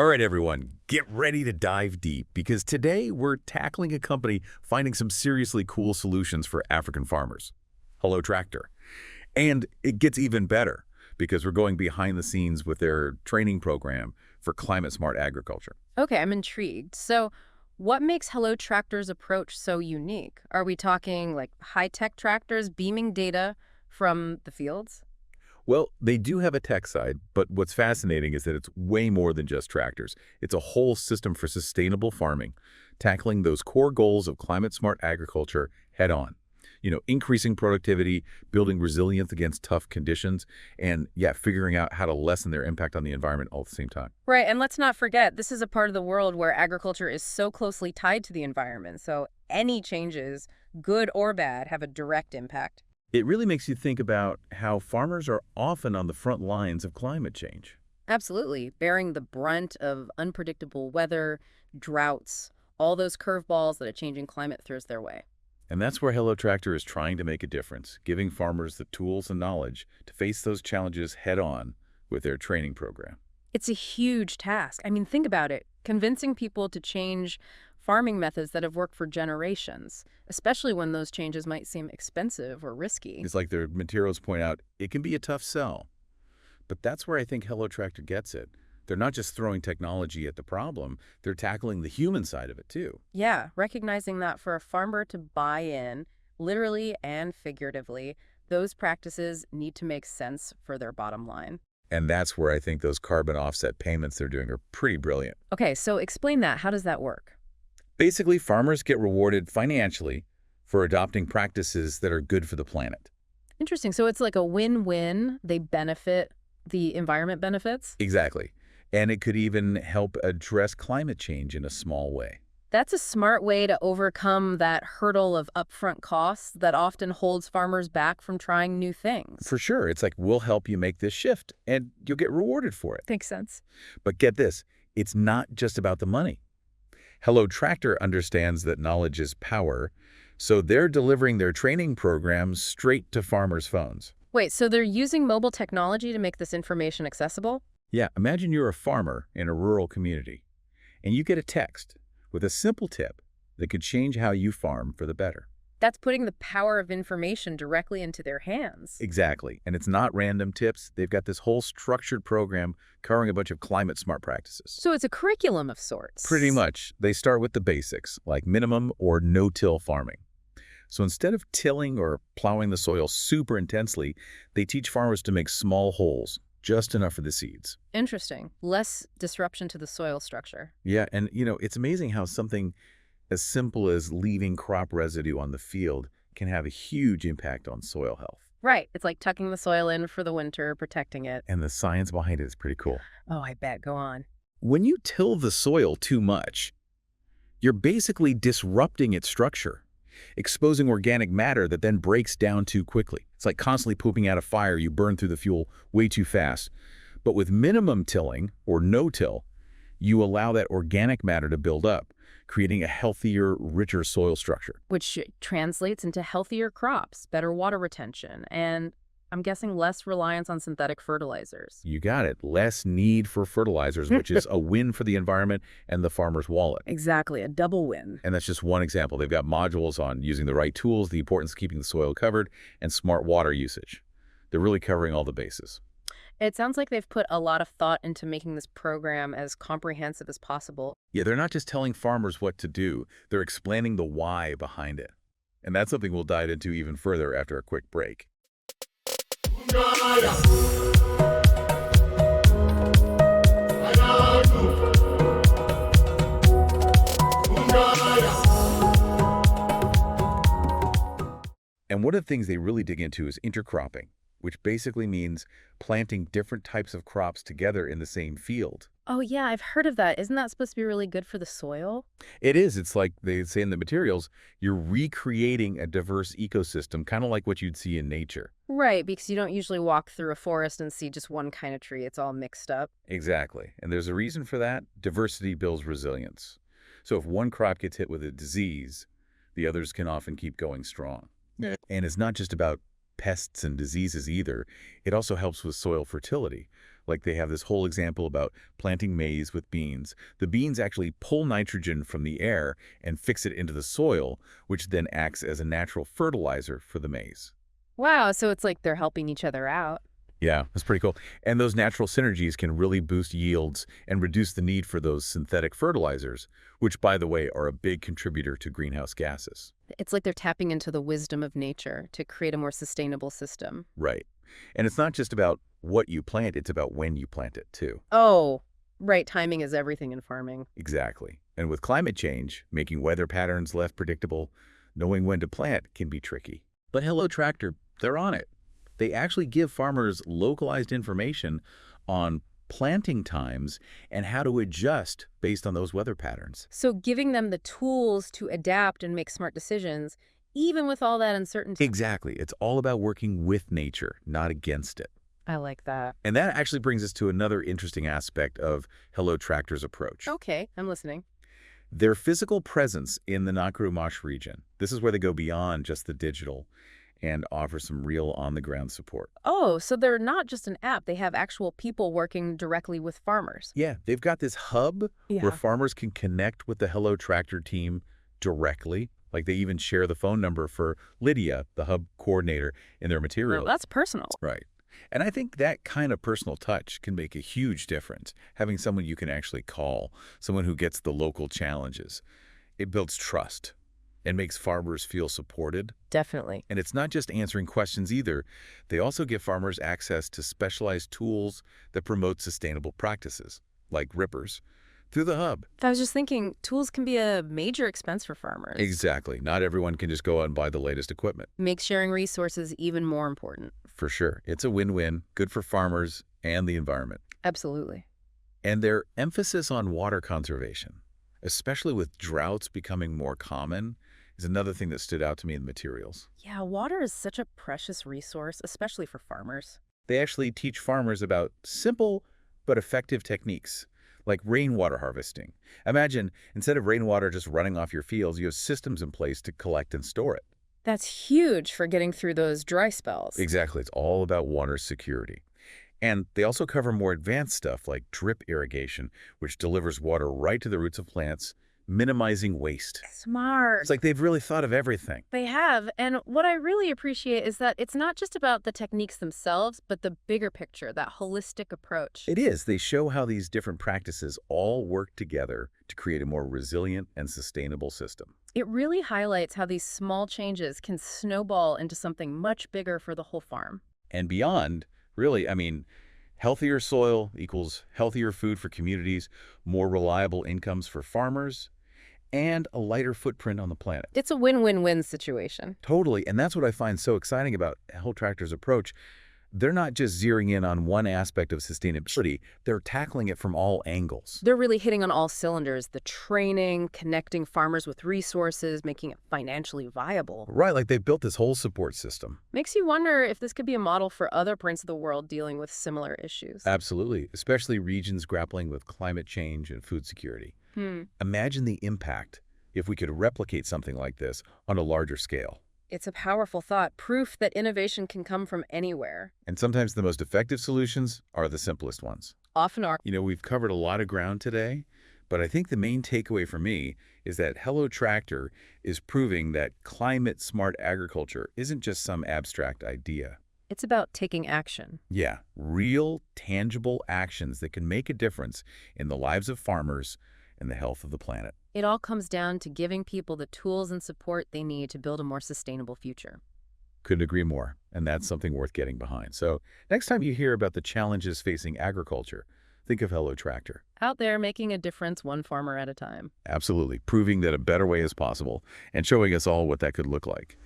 All right, everyone, get ready to dive deep because today we're tackling a company finding some seriously cool solutions for African farmers. Hello, Tractor. And it gets even better because we're going behind the scenes with their training program for climate-smart agriculture. Okay, I'm intrigued. So, what makes Hello Tractor's approach so unique? Are we talking like high-tech tractors beaming data from the fields? Well, they do have a tech side, but what's fascinating is that it's way more than just tractors. It's a whole system for sustainable farming, tackling those core goals of climate-smart agriculture head-on. Increasing productivity, building resilience against tough conditions, and, yeah, figuring out how to lessen their impact on the environment all at the same time. Right, and let's not forget, this is a part of the world where agriculture is so closely tied to the environment. So, any changes, good or bad, have a direct impact. It really makes you think about how farmers are often on the front lines of climate change. Absolutely, bearing the brunt of unpredictable weather, droughts, all those curveballs that a changing climate throws their way. And that's where Hello Tractor is trying to make a difference, giving farmers the tools and knowledge to face those challenges head-on with their training program. It's a huge task. I mean, think about it. Convincing people to change farming methods that have worked for generations, especially when those changes might seem expensive or risky. It's like their materials point out, it can be a tough sell. But that's where I think Hello Tractor gets it. They're not just throwing technology at the problem, they're tackling the human side of it too. Yeah, recognizing that for a farmer to buy in, literally and figuratively, those practices need to make sense for their bottom line. And that's where I think those carbon offset payments they're doing are pretty brilliant. Okay, so explain that. How does that work? Basically, farmers get rewarded financially for adopting practices that are good for the planet. Interesting. So it's like a win-win. They benefit, the environment benefits. Exactly. And it could even help address climate change in a small way. That's a smart way to overcome that hurdle of upfront costs that often holds farmers back from trying new things. For sure, it's like, we'll help you make this shift, and you'll get rewarded for it. Makes sense. But get this, it's not just about the money. Hello Tractor understands that knowledge is power, so they're delivering their training programs straight to farmers' phones. Wait, so they're using mobile technology to make this information accessible? Yeah, imagine you're a farmer in a rural community, and you get a text with a simple tip that could change how you farm for the better. That's putting the power of information directly into their hands. Exactly, and it's not random tips. They've got this whole structured program covering a bunch of climate-smart practices. So it's a curriculum of sorts. Pretty much. They start with the basics, like minimum or no-till farming. So instead of tilling or plowing the soil super intensely, they teach farmers to make small holes, just enough for the seeds. Interesting. Less disruption to the soil structure. Yeah, and it's amazing how something as simple as leaving crop residue on the field can have a huge impact on soil health. Right. It's like tucking the soil in for the winter, protecting it. And the science behind it is pretty cool. Oh, I bet. Go on. When you till the soil too much, you're basically disrupting its structure, exposing organic matter that then breaks down too quickly. It's like constantly pooping out a fire. You burn through the fuel way too fast. But with minimum tilling, or no-till, you allow that organic matter to build up, creating a healthier, richer soil structure. Which translates into healthier crops, better water retention, and I'm guessing less reliance on synthetic fertilizers. You got it. Less need for fertilizers, which is a win for the environment and the farmer's wallet. Exactly, a double win. And that's just one example. They've got modules on using the right tools, the importance of keeping the soil covered, and smart water usage. They're really covering all the bases. It sounds like they've put a lot of thought into making this program as comprehensive as possible. Yeah, they're not just telling farmers what to do. They're explaining the why behind it. And that's something we'll dive into even further after a quick break. And one of the things they really dig into is intercropping, which basically means planting different types of crops together in the same field. Oh, yeah, I've heard of that. Isn't that supposed to be really good for the soil? It is. It's like they say in the materials, you're recreating a diverse ecosystem, kind of like what you'd see in nature. Right, because you don't usually walk through a forest and see just one kind of tree. It's all mixed up. Exactly. And there's a reason for that. Diversity builds resilience. So if one crop gets hit with a disease, the others can often keep going strong. Yeah. And it's not just about pests and diseases either. It also helps with soil fertility. Like they have this whole example about planting maize with beans. The beans actually pull nitrogen from the air and fix it into the soil, which then acts as a natural fertilizer for the maize. Wow, so it's like they're helping each other out. Yeah, that's pretty cool. And those natural synergies can really boost yields and reduce the need for those synthetic fertilizers, which, by the way, are a big contributor to greenhouse gases. It's like they're tapping into the wisdom of nature to create a more sustainable system. Right. And it's not just about what you plant, it's about when you plant it, too. Oh, right. Timing is everything in farming. Exactly. And with climate change, making weather patterns less predictable, knowing when to plant can be tricky. But Hello Tractor, they're on it. They actually give farmers localized information on planting times and how to adjust based on those weather patterns. So giving them the tools to adapt and make smart decisions, even with all that uncertainty. Exactly. It's all about working with nature, not against it. I like that. And that actually brings us to another interesting aspect of Hello Tractor's approach. Okay, I'm listening. Their physical presence in the Mauche region. This is where they go beyond just the digital and offer some real on-the-ground support. Oh, so they're not just an app. They have actual people working directly with farmers. Yeah, they've got this hub Yeah. where farmers can connect with the Hello Tractor team directly. Like they even share the phone number for Lydia, the hub coordinator, in their materials. Well, that's personal. Right. And I think that kind of personal touch can make a huge difference, having someone you can actually call, someone who gets the local challenges. It builds trust and makes farmers feel supported. Definitely. And it's not just answering questions either. They also give farmers access to specialized tools that promote sustainable practices, like rippers, through the hub. I was just thinking, tools can be a major expense for farmers. Exactly. Not everyone can just go out and buy the latest equipment. Makes sharing resources even more important. For sure. It's a win-win, good for farmers and the environment. Absolutely. And their emphasis on water conservation, especially with droughts becoming more common, is another thing that stood out to me in the materials. Yeah, water is such a precious resource, especially for farmers. They actually teach farmers about simple but effective techniques, like rainwater harvesting. Imagine, instead of rainwater just running off your fields, you have systems in place to collect and store it. That's huge for getting through those dry spells. Exactly. It's all about water security. And they also cover more advanced stuff like drip irrigation, which delivers water right to the roots of plants, minimizing waste. Smart. It's like they've really thought of everything. They have. And what I really appreciate is that it's not just about the techniques themselves, but the bigger picture, that holistic approach. It is. They show how these different practices all work together to create a more resilient and sustainable system. It really highlights how these small changes can snowball into something much bigger for the whole farm. And beyond, really, healthier soil equals healthier food for communities, more reliable incomes for farmers, and a lighter footprint on the planet. It's a win-win-win situation. Totally, and that's what I find so exciting about Hello Tractor's approach. They're not just zeroing in on one aspect of sustainability, they're tackling it from all angles. They're really hitting on all cylinders, the training, connecting farmers with resources, making it financially viable. Right, like they've built this whole support system. Makes you wonder if this could be a model for other parts of the world dealing with similar issues. Absolutely, especially regions grappling with climate change and food security. Imagine the impact if we could replicate something like this on a larger scale. It's a powerful thought, proof that innovation can come from anywhere. And sometimes the most effective solutions are the simplest ones. Often are. We've covered a lot of ground today, but I think the main takeaway for me is that Hello Tractor is proving that climate-smart agriculture isn't just some abstract idea. It's about taking action. Yeah, real, tangible actions that can make a difference in the lives of farmers and the health of the planet. It all comes down to giving people the tools and support they need to build a more sustainable future. Couldn't agree more, and that's something worth getting behind. So next time you hear about the challenges facing agriculture, think of Hello Tractor. Out there making a difference one farmer at a time. Absolutely, proving that a better way is possible and showing us all what that could look like.